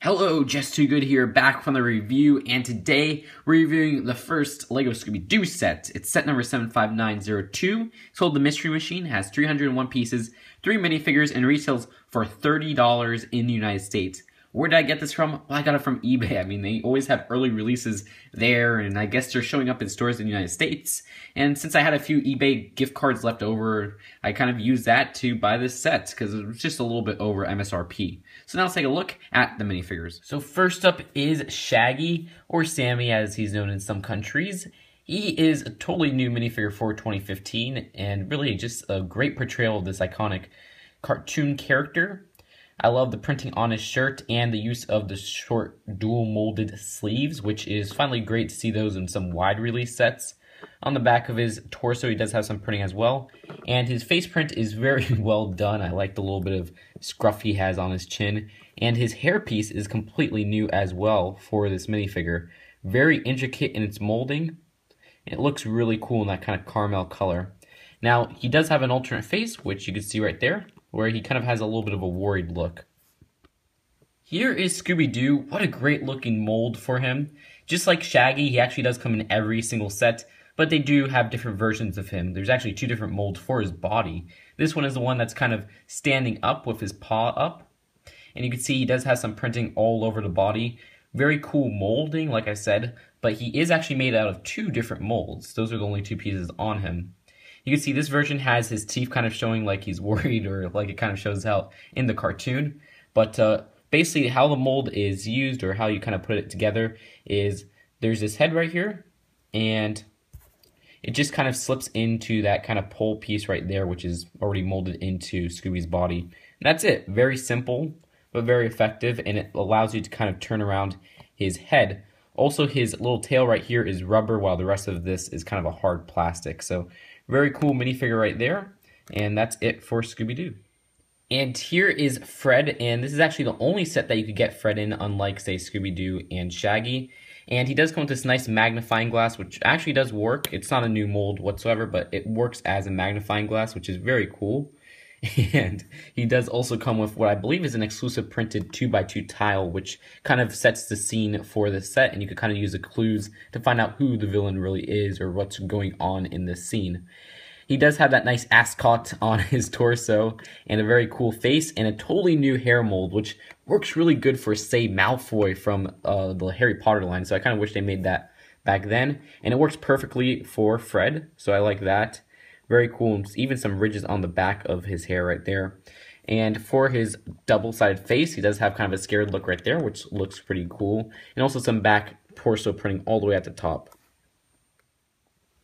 Hello, Just Too Good here, back from the review, and today we're reviewing the first LEGO Scooby-Doo set. It's set number 75902. It's called The Mystery Machine, has 301 pieces, 3 minifigures, and retails for $30 in the United States. Where did I get this from? Well, I got it from eBay. I mean, they always have early releases there, and I guess they're showing up in stores in the United States. And since I had a few eBay gift cards left over, I kind of used that to buy this set, because it was just a little bit over MSRP. So now let's take a look at the minifigures. So first up is Shaggy, or Sammy as he's known in some countries. He is a totally new minifigure for 2015, and really just a great portrayal of this iconic cartoon character. I love the printing on his shirt and the use of the short dual molded sleeves, which is finally great to see those in some wide release sets. On the back of his torso, he does have some printing as well. And his face print is very well done. I like the little bit of scruff he has on his chin. And his hairpiece is completely new as well for this minifigure. Very intricate in its molding. It looks really cool in that kind of caramel color. Now, he does have an alternate face, which you can see right there, where he kind of has a little bit of a worried look. Here is Scooby-Doo. What a great looking mold for him. Just like Shaggy, he actually does come in every single set, but they do have different versions of him. There's actually 2 different molds for his body. This one is the one that's kind of standing up with his paw up. And you can see he does have some printing all over the body. Very cool molding, like I said, but he is actually made out of 2 different molds. Those are the only 2 pieces on him. You can see this version has his teeth kind of showing like he's worried, or like it kind of shows out in the cartoon. But basically how the mold is used, or how you kind of put it together, is there's this head right here, and it just kind of slips into that kind of pole piece right there, which is already molded into Scooby's body. And that's it. Very simple, but very effective, and it allows you to kind of turn around his head. Also, his little tail right here is rubber, while the rest of this is kind of a hard plastic. So very cool minifigure right there, and that's it for Scooby-Doo. And here is Fred, and this is actually the only set that you could get Fred in, unlike, say, Scooby-Doo and Shaggy. And he does come with this nice magnifying glass, which actually does work. It's not a new mold whatsoever, but it works as a magnifying glass, which is very cool. And he does also come with what I believe is an exclusive printed 2x2 tile, which kind of sets the scene for the set, and you can kind of use the clues to find out who the villain really is, or what's going on in this scene. He does have that nice ascot on his torso, and a very cool face, and a totally new hair mold, which works really good for, say, Malfoy from the Harry Potter line, so I kind of wish they made that back then. And it works perfectly for Fred, so I like that. Very cool, even some ridges on the back of his hair right there. And for his double-sided face, he does have kind of a scared look right there, which looks pretty cool. And also some back torso printing all the way at the top.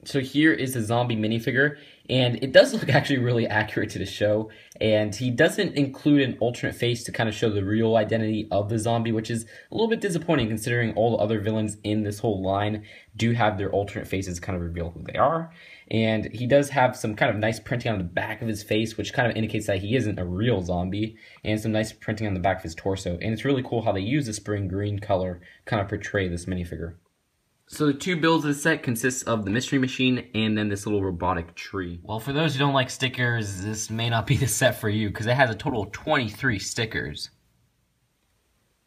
So here is the zombie minifigure, and it does look actually really accurate to the show, and he doesn't include an alternate face to kind of show the real identity of the zombie, which is a little bit disappointing considering all the other villains in this whole line do have their alternate faces kind of reveal who they are. And he does have some kind of nice printing on the back of his face, which kind of indicates that he isn't a real zombie, and some nice printing on the back of his torso. And it's really cool how they use the spring green color kind of portray this minifigure. So the 2 builds of the set consists of the Mystery Machine and then this little robotic tree. Well, for those who don't like stickers, this may not be the set for you, because it has a total of 23 stickers.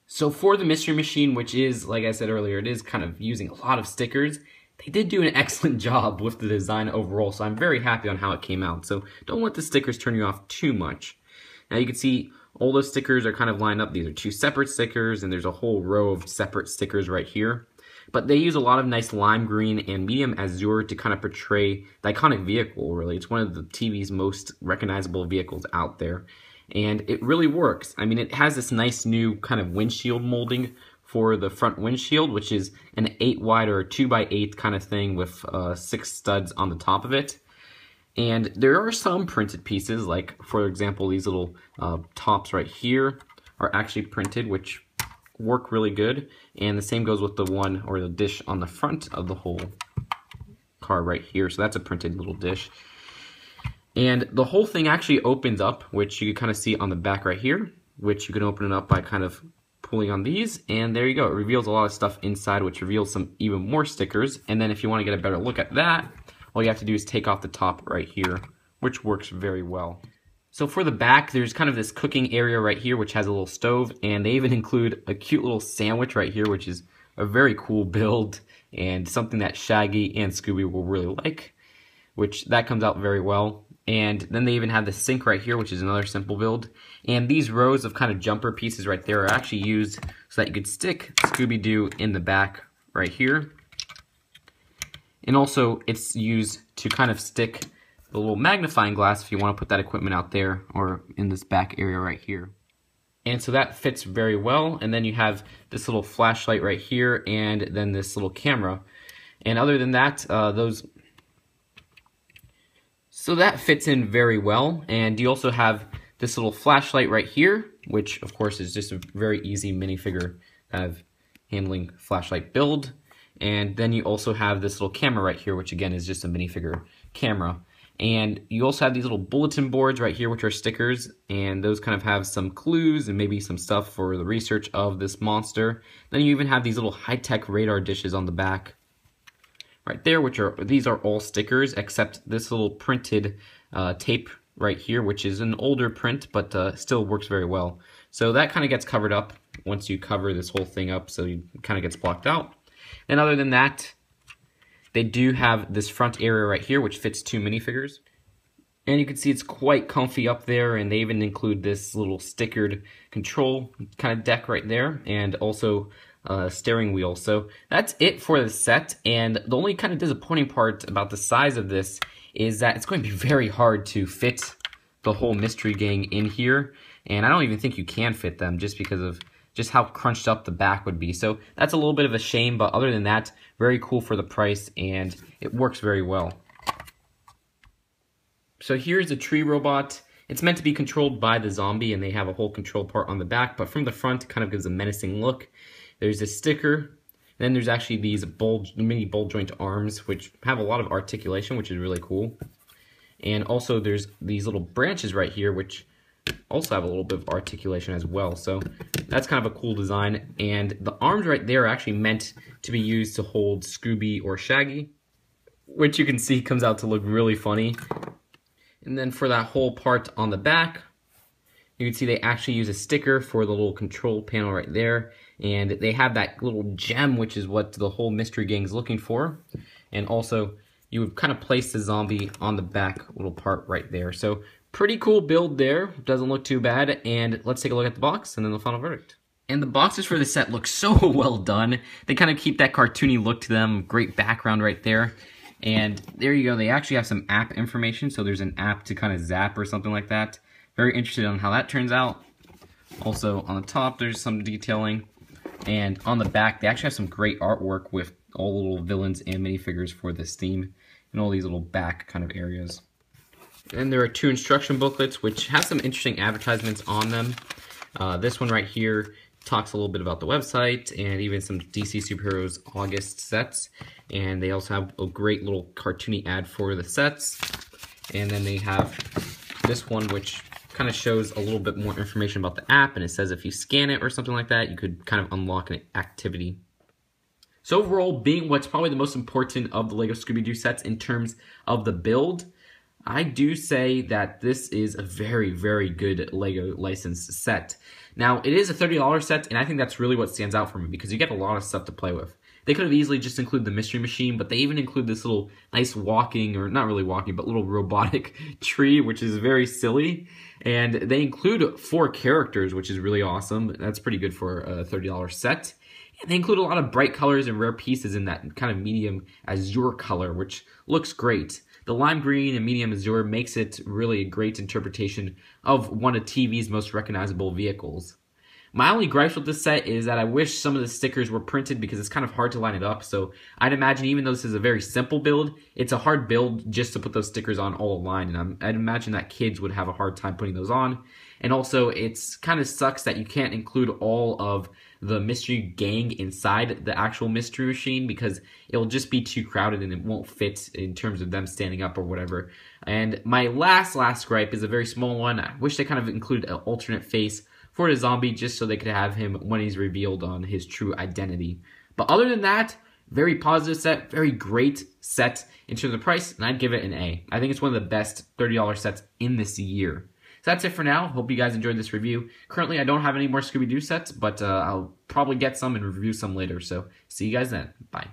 So for the Mystery Machine, which is, like I said earlier, it is kind of using a lot of stickers, they did do an excellent job with the design overall, so I'm very happy on how it came out. So don't let the stickers turn you off too much. Now you can see all those stickers are kind of lined up. These are 2 separate stickers, and there's a whole row of separate stickers right here. But they use a lot of nice lime green and medium azure to kind of portray the iconic vehicle, really. It's one of the TV's most recognizable vehicles out there. And it really works. I mean, it has this nice new kind of windshield molding for the front windshield, which is an 8 wide or a 2x8 kind of thing with 6 studs on the top of it. And there are some printed pieces, like, for example, these little tops right here are actually printed, which work really good, and the same goes with the one, or the dish on the front of the whole car right here. So that's a printed little dish, and the whole thing actually opens up, which you can kind of see on the back right here, which you can open it up by kind of pulling on these, and there you go. It reveals a lot of stuff inside, which reveals some even more stickers. And then if you want to get a better look at that, all you have to do is take off the top right here, which works very well. So for the back, there's kind of this cooking area right here, which has a little stove, and they even include a cute little sandwich right here, which is a very cool build, and something that Shaggy and Scooby will really like, which that comes out very well. And then they even have the sink right here, which is another simple build. And these rows of kind of jumper pieces right there are actually used so that you could stick Scooby-Doo in the back right here. And also, it's used to kind of stick the little magnifying glass if you want to put that equipment out there or in this back area right here. And so that fits very well. And then you have this little flashlight right here and then this little camera. And other than that, so that fits in very well. And you also have this little flashlight right here, which of course is just a very easy minifigure kind of handling flashlight build. And then you also have this little camera right here, which again is just a minifigure camera. And you also have these little bulletin boards right here, which are stickers, and those kind of have some clues and maybe some stuff for the research of this monster. Then you even have these little high-tech radar dishes on the back right there, these are all stickers except this little printed tape right here, which is an older print, but still works very well. So that kind of gets covered up once you cover this whole thing up, so it kind of gets blocked out. And other than that, they do have this front area right here, which fits 2 minifigures. And you can see it's quite comfy up there, and they even include this little stickered control kind of deck right there, and also a steering wheel. So that's it for the set, and the only kind of disappointing part about the size of this is that it's going to be very hard to fit the whole mystery gang in here, and I don't even think you can fit them just because of just how crunched up the back would be. So that's a little bit of a shame, but other than that, very cool for the price, and it works very well. So here's the tree robot. It's meant to be controlled by the zombie, and they have a whole control part on the back, but from the front, it kind of gives a menacing look. There's this sticker. Then there's actually these mini ball joint arms, which have a lot of articulation, which is really cool. And also there's these little branches right here, which also have a little bit of articulation as well. So that's kind of a cool design. And the arms right there are actually meant to be used to hold Scooby or Shaggy, which you can see comes out to look really funny. And then for that whole part on the back, you can see they actually use a sticker for the little control panel right there. And they have that little gem, which is what the whole mystery gang is looking for. And also, you would kind of place the zombie on the back little part right there. So pretty cool build there. Doesn't look too bad. And let's take a look at the box and then the final verdict. And the boxes for the set look so well done. They kind of keep that cartoony look to them. Great background right there. And there you go. They actually have some app information. So there's an app to kind of zap or something like that. Very interested on how that turns out. Also on the top, there's some detailing. And on the back, they actually have some great artwork with all the little villains and minifigures for this theme. And all these little back kind of areas. And there are 2 instruction booklets, which have some interesting advertisements on them. This one right here talks a little bit about the website and even some DC Superheroes August sets. And they also have a great little cartoony ad for the sets. And then they have this one, which kind of shows a little bit more information about the app. And it says if you scan it or something like that, you could kind of unlock an activity. So overall, being what's probably the most important of the LEGO Scooby-Doo sets in terms of the build, I do say that this is a very, very good LEGO licensed set. Now, it is a $30 set, and I think that's really what stands out for me because you get a lot of stuff to play with. They could have easily just included the mystery machine, but they even include this little nice walking, or not really walking, but little robotic tree, which is very silly. And they include 4 characters, which is really awesome. That's pretty good for a $30 set. And they include a lot of bright colors and rare pieces in that kind of medium azure color, which looks great. The lime green and medium azure makes it really a great interpretation of one of TV's most recognizable vehicles. My only gripes with this set is that I wish some of the stickers were printed because it's kind of hard to line it up. So I'd imagine even though this is a very simple build, it's a hard build just to put those stickers on all aligned. And I'd imagine that kids would have a hard time putting those on. And also, it's kind of sucks that you can't include all of the mystery gang inside the actual mystery machine because it'll just be too crowded and it won't fit in terms of them standing up or whatever. And my last gripe is a very small one. I wish they kind of included an alternate face for the zombie just so they could have him when he's revealed on his true identity. But other than that, very positive set, very great set in terms of price, and I'd give it an A. I think it's one of the best $30 sets in this year. So that's it for now. Hope you guys enjoyed this review. Currently, I don't have any more Scooby-Doo sets, but I'll probably get some and review some later. So see you guys then. Bye.